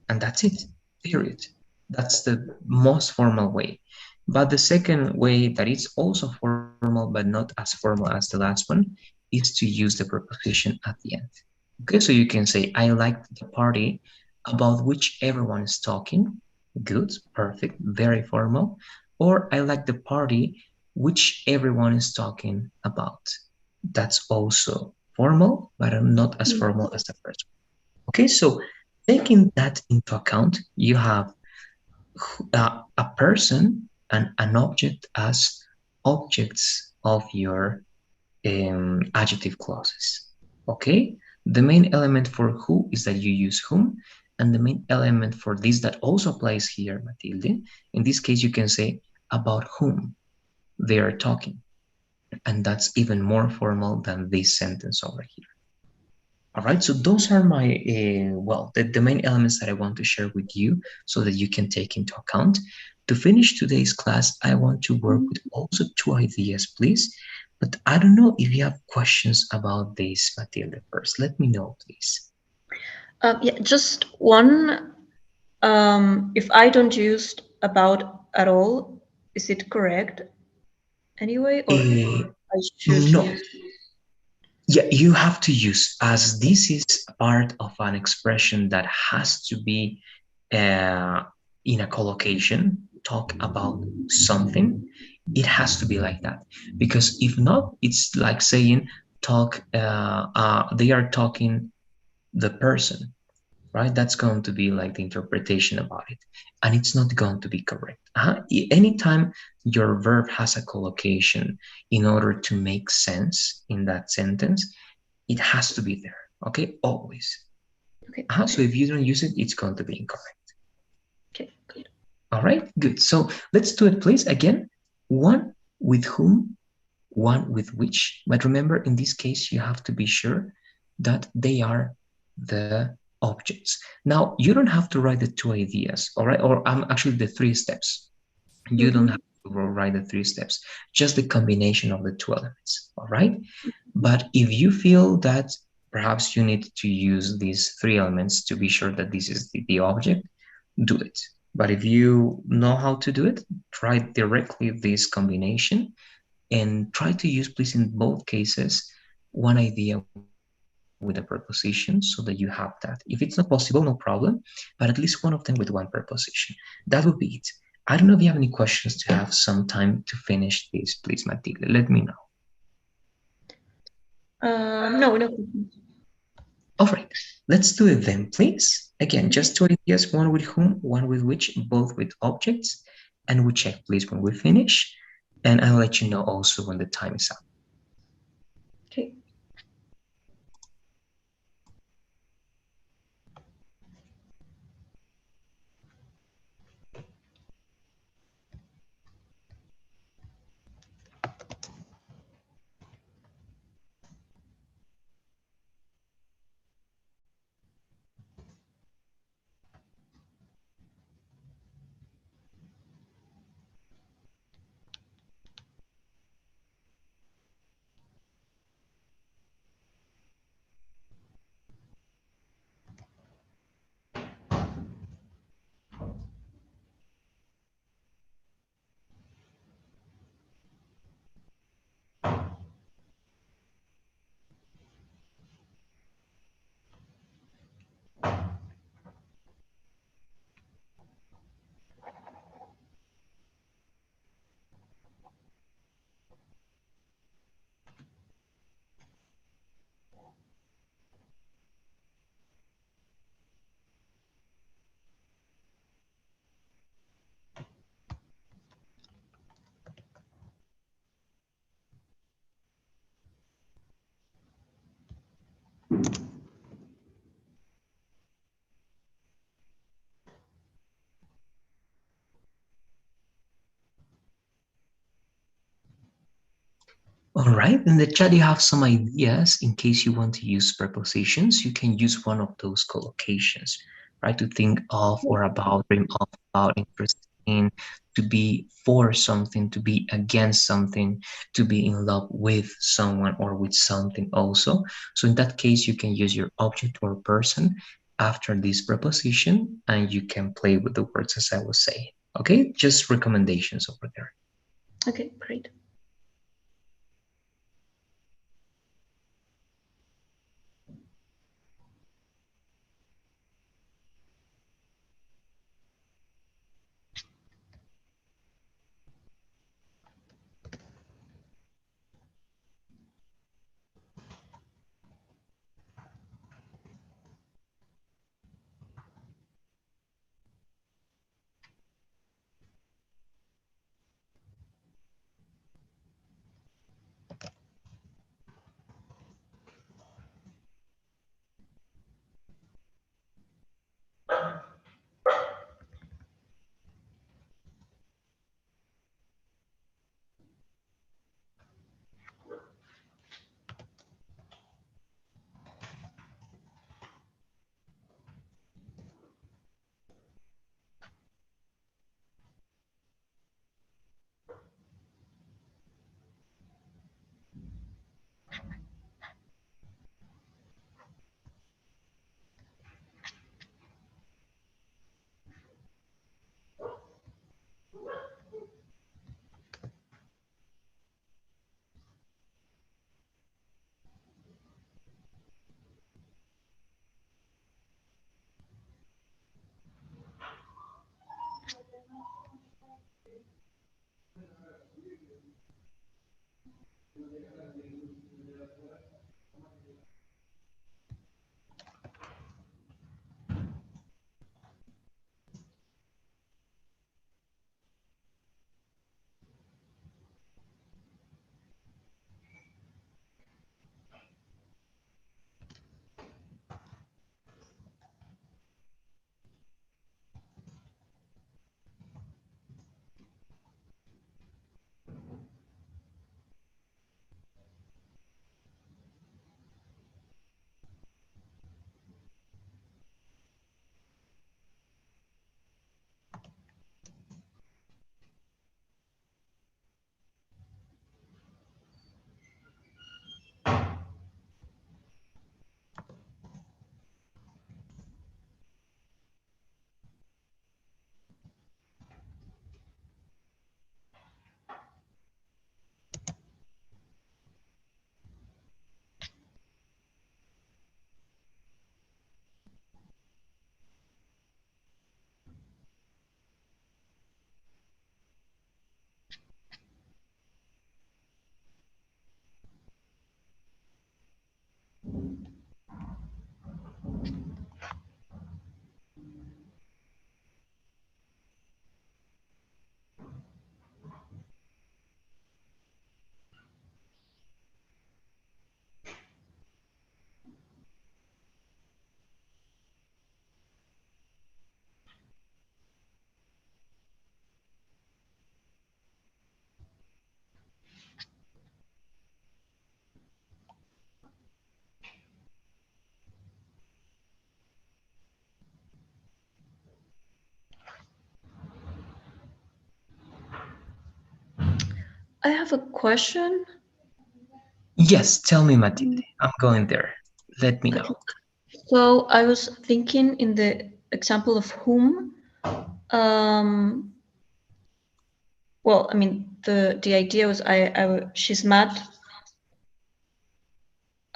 And that's it, period. That's the most formal way. But the second way that is also formal but not as formal as the last one is to use the preposition at the end. Okay, so you can say, I liked the party about which everyone is talking. Good, perfect, very formal. Or I like the party which everyone is talking about. That's also formal, but not as formal as the first one. Okay, so taking that into account, you have a person and an object as objects of your adjective clauses. Okay, the main element for who is that you use whom, and the main element for this that also applies here, Matilde, in this case you can say about whom they are talking, and that's even more formal than this sentence over here. All right, so those are my, well, the main elements that I want to share with you so that you can take into account. To finish today's class, I want to work with also two ideas, please. But I don't know if you have questions about this, Matilde, first. Let me know, please. Yeah, just one. If I don't use about at all, is it correct anyway, or I should No, use? yeah, you have to use, as this is part of an expression that has to be uh, in a collocation, talk about something, it has to be like that. Because if not, it's like saying talk, they are talking the person, right? That's going to be like the interpretation about it. And it's not going to be correct. Anytime your verb has a collocation in order to make sense in that sentence, it has to be there, okay? Always. Okay. So if you don't use it, it's going to be incorrect. Okay, good. All right, good. So let's do it, please. Again, one with whom, one with which. But remember, in this case, you have to be sure that they are the objects. Now, you don't have to write the two ideas, all right? Or actually the three steps. You don't have Mm-hmm. to write the three steps, just the combination of the two elements, all right? But if you feel that perhaps you need to use these three elements to be sure that this is the object, do it. But if you know how to do it, try directly this combination and try to use, please, in both cases, one idea with a preposition so that you have that. If it's not possible, no problem, but at least one of them with one preposition. That would be it. I don't know if you have any questions to have some time to finish this, please, Matilde. Let me know. No, no. All right, let's do it then, please. Again, just two ideas, one with whom, one with which, both with objects. And we check, please, when we finish. And I'll let you know also when the time is up. Okay. All right, in the chat you have some ideas in case you want to use prepositions. You can use one of those collocations, right? To think of or about, dream of, about, interested in, to be for something, to be against something, to be in love with someone or with something also. So in that case, you can use your object or person after this preposition and you can play with the words as I was saying. Okay, just recommendations over there. Okay, great. I have a question. Yes, tell me, Matilde. I'm going there. Let me know. Okay. So I was thinking in the example of whom. Um, well, I mean, the idea was she's mad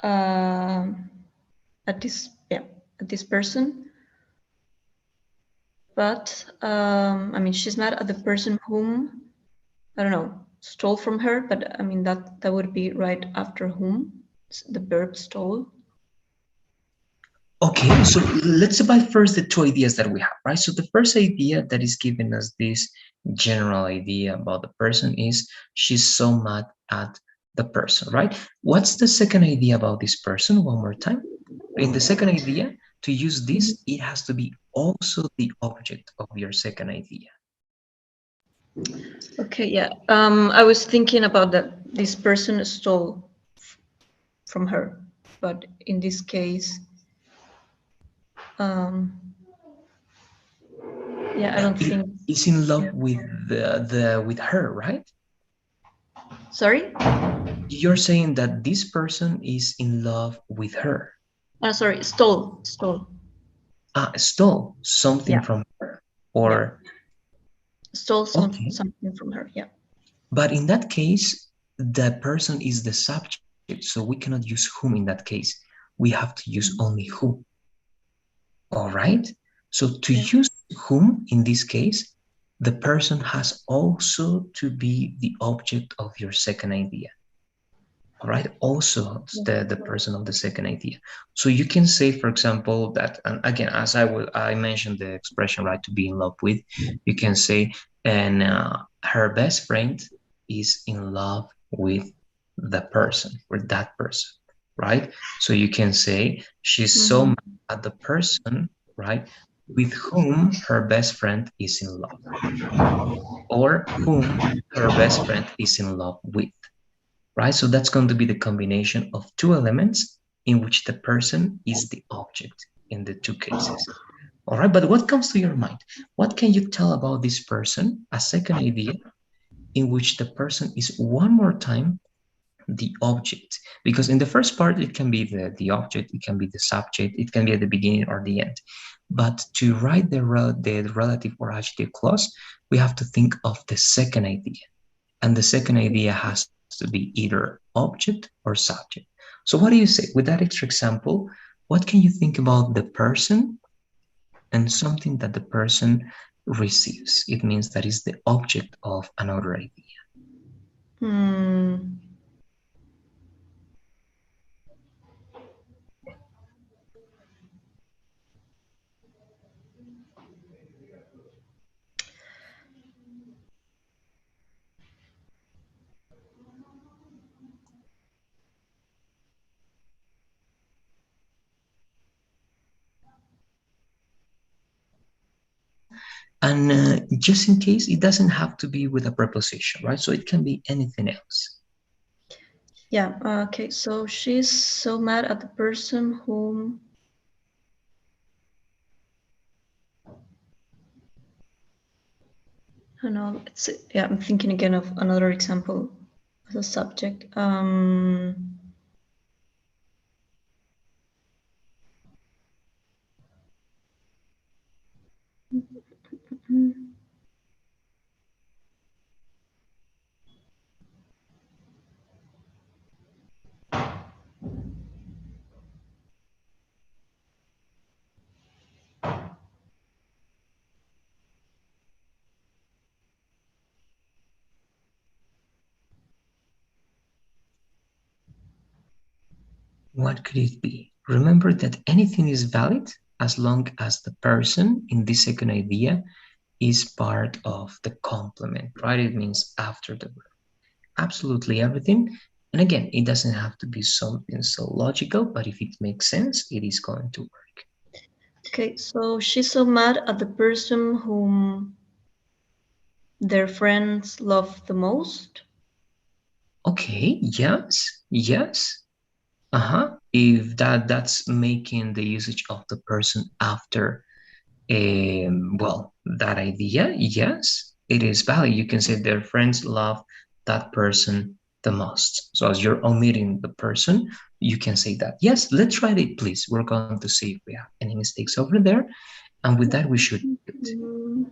at this, yeah, at this person, but I mean, she's mad at the person whom, I don't know, stole from her, but I mean that would be right after whom, the verb stole. Okay, so let's divide first the two ideas that we have, right? So the first idea that is giving us this general idea about the person is she's so mad at the person, right? What's the second idea about this person? One more time. In the second idea, to use Mhm. this, it has to be also the object of your second idea. Okay, yeah. I was thinking about that this person stole from her, but in this case, um, yeah, I don't It think. is in Yeah. love with the with her, right? Sorry. You're saying that this person is in love with her. Sorry, stole. Stole something Yeah, from her, yeah, or stole okay. something from her. Yeah. But in that case, the person is the subject, so we cannot use whom in that case. We have to use only who. All right? So to Yeah. use whom in this case, the person has also to be the object of your second idea. All right, also Yeah. the person of the second idea. So you can say, for example, that, and again, as I mentioned the expression, right, to be in love with, you can say, and her best friend is in love with the person, or that person, right? So you can say she's so Mhm. mad at the person, right, with whom her best friend is in love, or whom her best friend is in love with, right? So that's going to be the combination of two elements in which the person is the object in the two cases. All right, but what comes to your mind? What can you tell about this person? A second idea in which the person is one more time the object. Because in the first part, it can be the object, it can be the subject, it can be at the beginning or the end. But to write the relative or adjective clause, we have to think of the second idea. And the second idea has to be either object or subject. So what do you say? With that extra example, what can you think about the person and something that the person receives? It means that is the object of another idea. Hmm. And just in case, it doesn't have to be with a preposition, right? So it can be anything else. Yeah. Okay. So she's so mad at the person whom. I don't know. It's, yeah. I'm thinking again of another example as a subject. What could it be? Remember that anything is valid as long as the person in this second idea is part of the complement, right? It means after the verb. Absolutely everything. And again, it doesn't have to be something so logical, but if it makes sense, it is going to work. Okay. So she's so mad at the person whom their friends love the most. Okay, yes, yes. If that's making the usage of the person after well, that idea, yes, it is valid. You can say their friends love that person the most. So as you're omitting the person, you can say that, yes, let's write it, please. We're going to see if we have any mistakes over there. And with that, we should do it. Mm,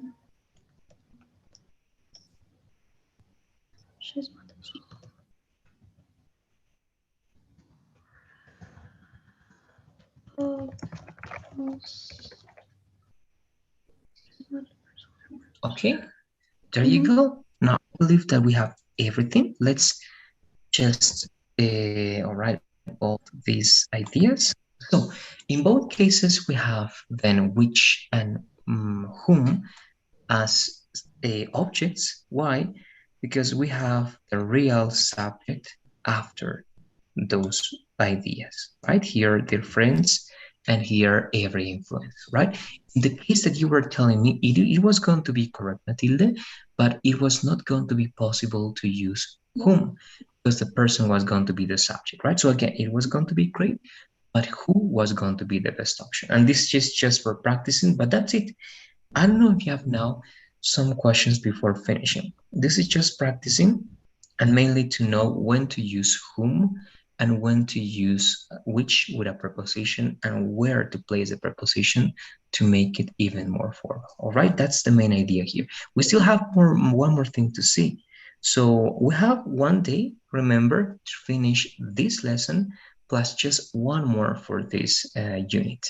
Okay, there you mhm. go. Now I believe that we have everything. Let's just write all these ideas. So in both cases, we have then which and whom as objects. Why? Because we have the real subject after those ideas, right? Here, their friends, and here, every influence, right? In the case that you were telling me, it was going to be correct, Matilde, but it was not going to be possible to use whom because the person was going to be the subject, right? So again, it was going to be great, but who was going to be the best option? And this is just for practicing, but that's it. I don't know if you have now some questions before finishing. This is just practicing and mainly to know when to use whom and when to use which with a preposition and where to place the preposition to make it even more formal. All right, that's the main idea here. We still have one more thing to see. So we have one day, remember, to finish this lesson plus just one more for this unit,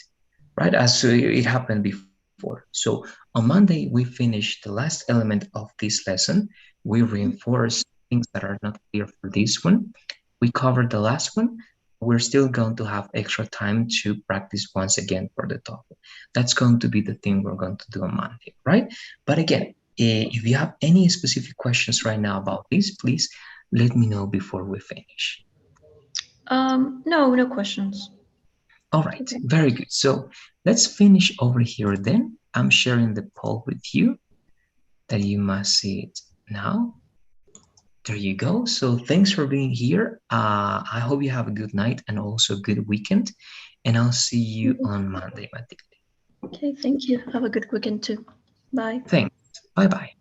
right? As it happened before. So on Monday, we finish the last element of this lesson. We reinforce things that are not clear for this one. We covered the last one. We're still going to have extra time to practice once again for the TOEFL. That's going to be the thing we're going to do on Monday, right? But again, if you have any specific questions right now about this, please let me know before we finish. No, no questions. All right, Okay. very good. So let's finish over here then. I'm sharing the poll with you that you must see it now. There you go. So thanks for being here. I hope you have a good night and also a good weekend. And I'll see you on Monday, Matilde. Okay, thank you. Have a good weekend too. Bye. Thanks. Bye bye.